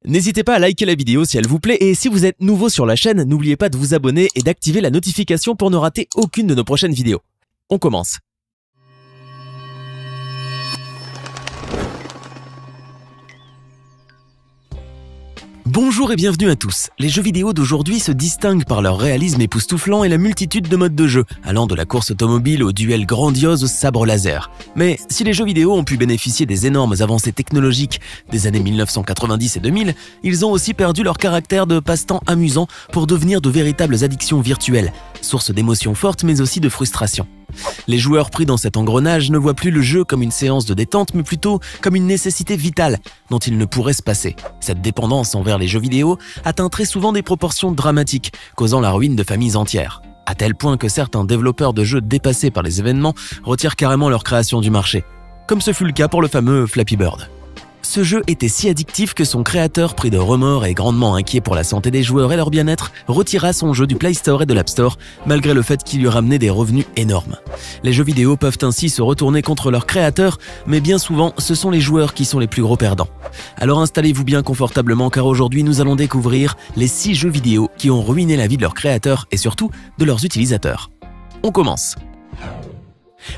N'hésitez pas à liker la vidéo si elle vous plaît et si vous êtes nouveau sur la chaîne, n'oubliez pas de vous abonner et d'activer la notification pour ne rater aucune de nos prochaines vidéos. On commence. Bonjour et bienvenue à tous. Les jeux vidéo d'aujourd'hui se distinguent par leur réalisme époustouflant et la multitude de modes de jeu, allant de la course automobile au duel grandiose au sabre laser. Mais si les jeux vidéo ont pu bénéficier des énormes avancées technologiques des années 1990 et 2000, ils ont aussi perdu leur caractère de passe-temps amusant pour devenir de véritables addictions virtuelles, source d'émotions fortes mais aussi de frustration. Les joueurs pris dans cet engrenage ne voient plus le jeu comme une séance de détente, mais plutôt comme une nécessité vitale dont ils ne pourraient se passer. Cette dépendance envers les jeux vidéo atteint très souvent des proportions dramatiques, causant la ruine de familles entières. À tel point que certains développeurs de jeux dépassés par les événements retirent carrément leur création du marché. Comme ce fut le cas pour le fameux Flappy Bird. Ce jeu était si addictif que son créateur, pris de remords et grandement inquiet pour la santé des joueurs et leur bien-être, retira son jeu du Play Store et de l'App Store, malgré le fait qu'il lui ramenait des revenus énormes. Les jeux vidéo peuvent ainsi se retourner contre leur créateur, mais bien souvent, ce sont les joueurs qui sont les plus gros perdants. Alors installez-vous bien confortablement car aujourd'hui nous allons découvrir les 6 jeux vidéo qui ont ruiné la vie de leur créateur et surtout de leurs utilisateurs. On commence.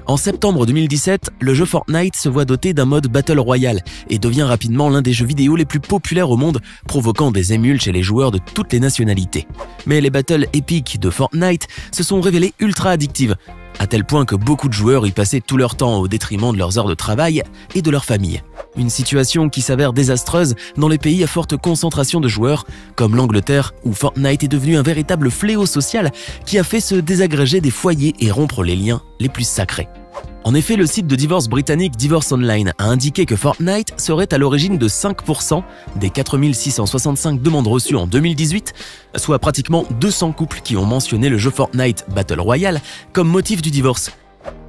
En septembre 2017, le jeu Fortnite se voit doté d'un mode Battle Royale et devient rapidement l'un des jeux vidéo les plus populaires au monde, provoquant des émules chez les joueurs de toutes les nationalités. Mais les battles épiques de Fortnite se sont révélées ultra addictives, à tel point que beaucoup de joueurs y passaient tout leur temps au détriment de leurs heures de travail et de leur famille. Une situation qui s'avère désastreuse dans les pays à forte concentration de joueurs, comme l'Angleterre, où Fortnite est devenu un véritable fléau social qui a fait se désagréger des foyers et rompre les liens les plus sacrés. En effet, le site de divorce britannique Divorce Online a indiqué que Fortnite serait à l'origine de 5% des 4665 demandes reçues en 2018, soit pratiquement 200 couples qui ont mentionné le jeu Fortnite Battle Royale comme motif du divorce.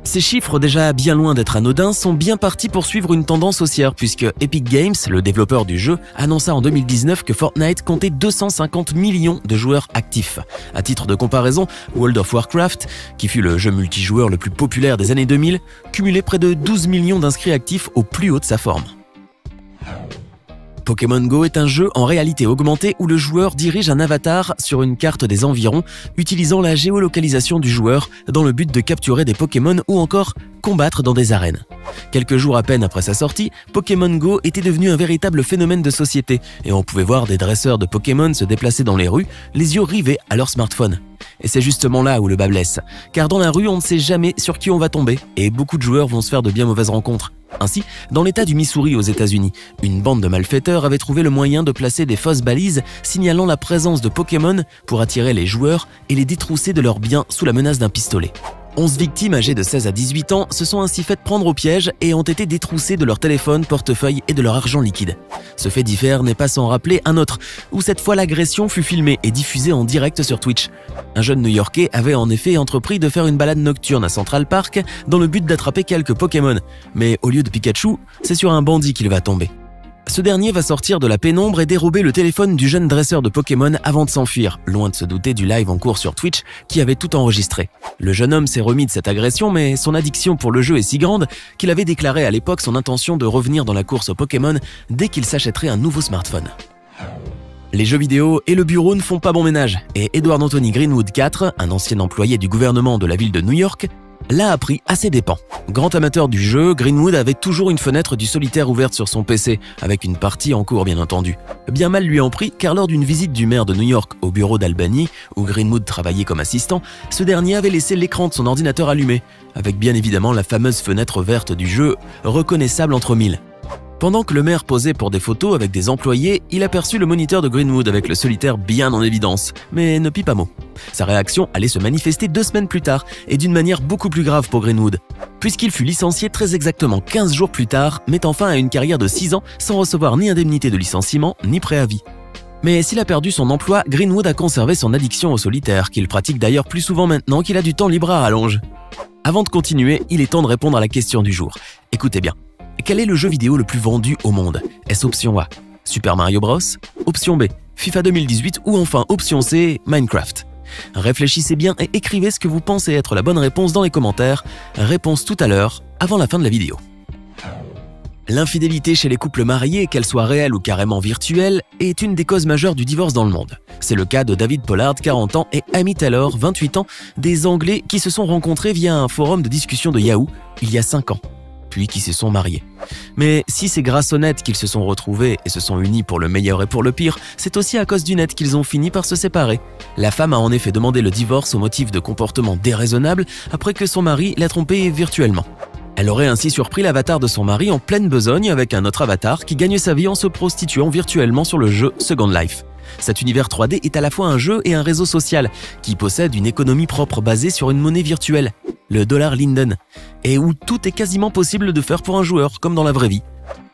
Ces chiffres, déjà bien loin d'être anodins, sont bien partis pour suivre une tendance haussière puisque Epic Games, le développeur du jeu, annonça en 2019 que Fortnite comptait 250 millions de joueurs actifs. À titre de comparaison, World of Warcraft, qui fut le jeu multijoueur le plus populaire des années 2000, cumulait près de 12 millions d'inscrits actifs au plus haut de sa forme. Pokémon Go est un jeu en réalité augmentée où le joueur dirige un avatar sur une carte des environs utilisant la géolocalisation du joueur dans le but de capturer des Pokémon ou encore combattre dans des arènes. Quelques jours à peine après sa sortie, Pokémon Go était devenu un véritable phénomène de société et on pouvait voir des dresseurs de Pokémon se déplacer dans les rues, les yeux rivés à leur smartphone. Et c'est justement là où le bas blesse, car dans la rue on ne sait jamais sur qui on va tomber et beaucoup de joueurs vont se faire de bien mauvaises rencontres. Ainsi, dans l'état du Missouri aux États-Unis, une bande de malfaiteurs avait trouvé le moyen de placer des fausses balises signalant la présence de Pokémon pour attirer les joueurs et les détrousser de leurs biens sous la menace d'un pistolet. 11 victimes âgées de 16 à 18 ans se sont ainsi faites prendre au piège et ont été détroussées de leur téléphone, portefeuille et de leur argent liquide. Ce fait divers n'est pas sans rappeler un autre, où cette fois l'agression fut filmée et diffusée en direct sur Twitch. Un jeune New-Yorkais avait en effet entrepris de faire une balade nocturne à Central Park dans le but d'attraper quelques Pokémon, mais au lieu de Pikachu, c'est sur un bandit qu'il va tomber. Ce dernier va sortir de la pénombre et dérober le téléphone du jeune dresseur de Pokémon avant de s'enfuir, loin de se douter du live en cours sur Twitch qui avait tout enregistré. Le jeune homme s'est remis de cette agression, mais son addiction pour le jeu est si grande qu'il avait déclaré à l'époque son intention de revenir dans la course aux Pokémon dès qu'il s'achèterait un nouveau smartphone. Les jeux vidéo et le bureau ne font pas bon ménage, et Edward Anthony Greenwood IV, un ancien employé du gouvernement de la ville de New York, l'a appris à ses dépens. Grand amateur du jeu, Greenwood avait toujours une fenêtre du solitaire ouverte sur son PC, avec une partie en cours bien entendu. Bien mal lui en prit, car lors d'une visite du maire de New York au bureau d'Albany, où Greenwood travaillait comme assistant, ce dernier avait laissé l'écran de son ordinateur allumé, avec bien évidemment la fameuse fenêtre verte du jeu, reconnaissable entre mille. Pendant que le maire posait pour des photos avec des employés, il aperçut le moniteur de Greenwood avec le solitaire bien en évidence, mais ne pit pas mot. Sa réaction allait se manifester 2 semaines plus tard, et d'une manière beaucoup plus grave pour Greenwood, puisqu'il fut licencié très exactement 15 jours plus tard, mettant fin à une carrière de 6 ans sans recevoir ni indemnité de licenciement, ni préavis. Mais s'il a perdu son emploi, Greenwood a conservé son addiction au solitaire, qu'il pratique d'ailleurs plus souvent maintenant qu'il a du temps libre à rallonge. Avant de continuer, il est temps de répondre à la question du jour. Écoutez bien. Quel est le jeu vidéo le plus vendu au monde? Est-ce option A, Super Mario Bros, option B, FIFA 2018 ou enfin option C, Minecraft? Réfléchissez bien et écrivez ce que vous pensez être la bonne réponse dans les commentaires. Réponse tout à l'heure, avant la fin de la vidéo. L'infidélité chez les couples mariés, qu'elle soit réelle ou carrément virtuelle, est une des causes majeures du divorce dans le monde. C'est le cas de David Pollard, 40 ans, et Amy Taylor, 28 ans, des Anglais qui se sont rencontrés via un forum de discussion de Yahoo il y a 5 ans, puis qui se sont mariés. Mais si c'est grâce au net qu'ils se sont retrouvés et se sont unis pour le meilleur et pour le pire, c'est aussi à cause du net qu'ils ont fini par se séparer. La femme a en effet demandé le divorce au motif de comportements déraisonnables après que son mari l'a trompée virtuellement. Elle aurait ainsi surpris l'avatar de son mari en pleine besogne avec un autre avatar qui gagne sa vie en se prostituant virtuellement sur le jeu Second Life. Cet univers 3D est à la fois un jeu et un réseau social qui possède une économie propre basée sur une monnaie virtuelle, le dollar Linden, et où tout est quasiment possible de faire pour un joueur, comme dans la vraie vie.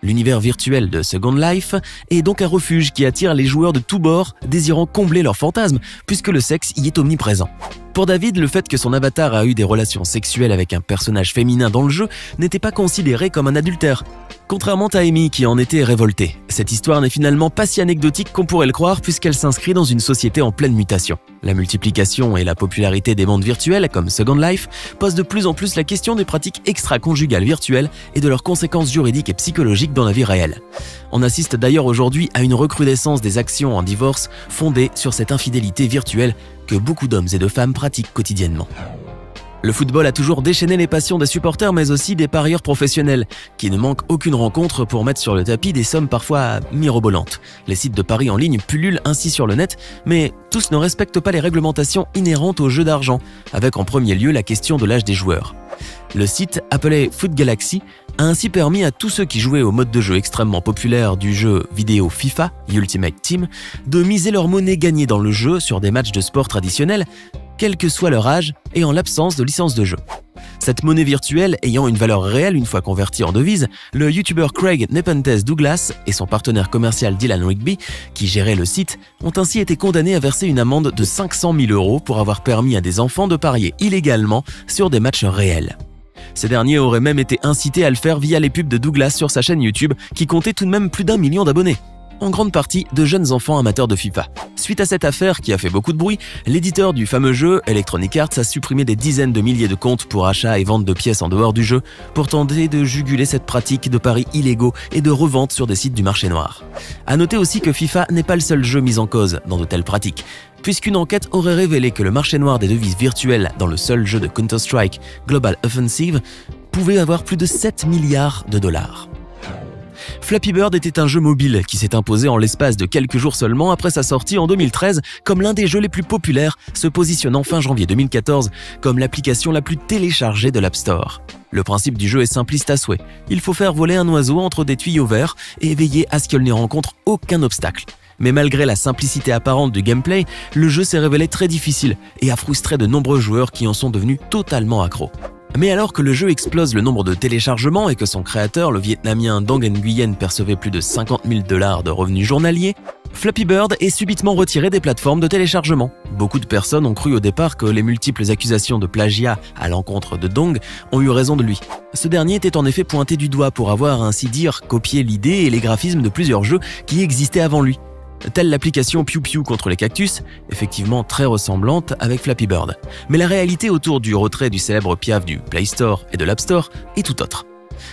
L'univers virtuel de Second Life est donc un refuge qui attire les joueurs de tous bords désirant combler leurs fantasmes, puisque le sexe y est omniprésent. Pour David, le fait que son avatar a eu des relations sexuelles avec un personnage féminin dans le jeu n'était pas considéré comme un adultère, contrairement à Amy qui en était révoltée. Cette histoire n'est finalement pas si anecdotique qu'on pourrait le croire puisqu'elle s'inscrit dans une société en pleine mutation. La multiplication et la popularité des mondes virtuels comme Second Life posent de plus en plus la question des pratiques extra-conjugales virtuelles et de leurs conséquences juridiques et psychologiques dans la vie réelle. On assiste d'ailleurs aujourd'hui à une recrudescence des actions en divorce fondées sur cette infidélité virtuelle que beaucoup d'hommes et de femmes pratiquent quotidiennement. Le football a toujours déchaîné les passions des supporters mais aussi des parieurs professionnels qui ne manquent aucune rencontre pour mettre sur le tapis des sommes parfois mirobolantes. Les sites de paris en ligne pullulent ainsi sur le net, mais tous ne respectent pas les réglementations inhérentes aux jeux d'argent, avec en premier lieu la question de l'âge des joueurs. Le site, appelé Foot Galaxy, a ainsi permis à tous ceux qui jouaient au mode de jeu extrêmement populaire du jeu vidéo FIFA, Ultimate Team, de miser leur monnaie gagnée dans le jeu sur des matchs de sport traditionnels, quel que soit leur âge et en l'absence de licence de jeu. Cette monnaie virtuelle ayant une valeur réelle une fois convertie en devise, le youtubeur Craig Nepenthes Douglas et son partenaire commercial Dylan Rigby, qui géraient le site, ont ainsi été condamnés à verser une amende de 500 000 € pour avoir permis à des enfants de parier illégalement sur des matchs réels. Ces derniers auraient même été incités à le faire via les pubs de Douglas sur sa chaîne YouTube qui comptait tout de même plus d'1 million d'abonnés. En grande partie de jeunes enfants amateurs de FIFA. Suite à cette affaire qui a fait beaucoup de bruit, l'éditeur du fameux jeu, Electronic Arts, a supprimé des dizaines de milliers de comptes pour achat et vente de pièces en dehors du jeu pour tenter de juguler cette pratique de paris illégaux et de revente sur des sites du marché noir. À noter aussi que FIFA n'est pas le seul jeu mis en cause dans de telles pratiques, puisqu'une enquête aurait révélé que le marché noir des devises virtuelles dans le seul jeu de Counter-Strike, Global Offensive, pouvait avoir plus de 7 milliards de dollars. Flappy Bird était un jeu mobile qui s'est imposé en l'espace de quelques jours seulement après sa sortie en 2013 comme l'un des jeux les plus populaires, se positionnant fin janvier 2014 comme l'application la plus téléchargée de l'App Store. Le principe du jeu est simpliste à souhait. Il faut faire voler un oiseau entre des tuyaux verts et veiller à ce qu'il ne rencontre aucun obstacle. Mais malgré la simplicité apparente du gameplay, le jeu s'est révélé très difficile et a frustré de nombreux joueurs qui en sont devenus totalement accros. Mais alors que le jeu explose le nombre de téléchargements et que son créateur, le Vietnamien Dong Nguyen, percevait plus de 50 000 $ de revenus journaliers, Flappy Bird est subitement retiré des plateformes de téléchargement. Beaucoup de personnes ont cru au départ que les multiples accusations de plagiat à l'encontre de Dong ont eu raison de lui. Ce dernier était en effet pointé du doigt pour avoir, ainsi dire, copié l'idée et les graphismes de plusieurs jeux qui existaient avant lui. Telle l'application Pew Pew contre les cactus, effectivement très ressemblante avec Flappy Bird. Mais la réalité autour du retrait du célèbre Piaf du Play Store et de l'App Store est tout autre.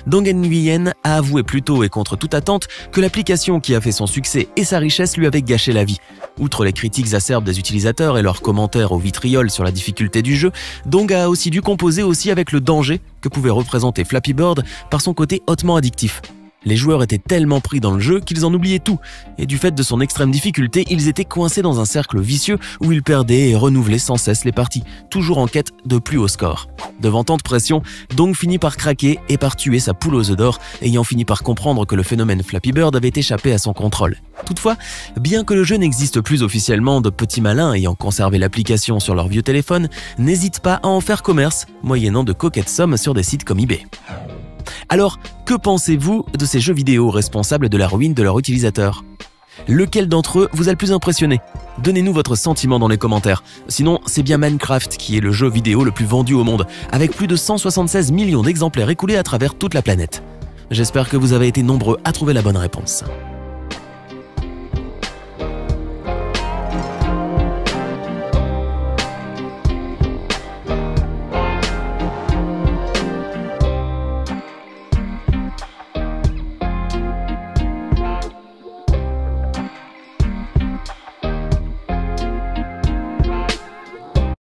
Dong Nguyen a avoué plus tôt et contre toute attente que l'application qui a fait son succès et sa richesse lui avait gâché la vie. Outre les critiques acerbes des utilisateurs et leurs commentaires au vitriol sur la difficulté du jeu, Dong a aussi dû composer aussi avec le danger que pouvait représenter Flappy Bird par son côté hautement addictif. Les joueurs étaient tellement pris dans le jeu qu'ils en oubliaient tout, et du fait de son extrême difficulté, ils étaient coincés dans un cercle vicieux où ils perdaient et renouvelaient sans cesse les parties, toujours en quête de plus haut score. Devant tant de pression, Dong finit par craquer et par tuer sa poule aux œufs d'or, ayant fini par comprendre que le phénomène Flappy Bird avait échappé à son contrôle. Toutefois, bien que le jeu n'existe plus officiellement, de petits malins ayant conservé l'application sur leur vieux téléphone n'hésitent pas à en faire commerce, moyennant de coquettes sommes sur des sites comme eBay. Alors, que pensez-vous de ces jeux vidéo responsables de la ruine de leurs utilisateurs? Lequel d'entre eux vous a le plus impressionné? Donnez-nous votre sentiment dans les commentaires. Sinon, c'est bien Minecraft qui est le jeu vidéo le plus vendu au monde, avec plus de 176 millions d'exemplaires écoulés à travers toute la planète. J'espère que vous avez été nombreux à trouver la bonne réponse.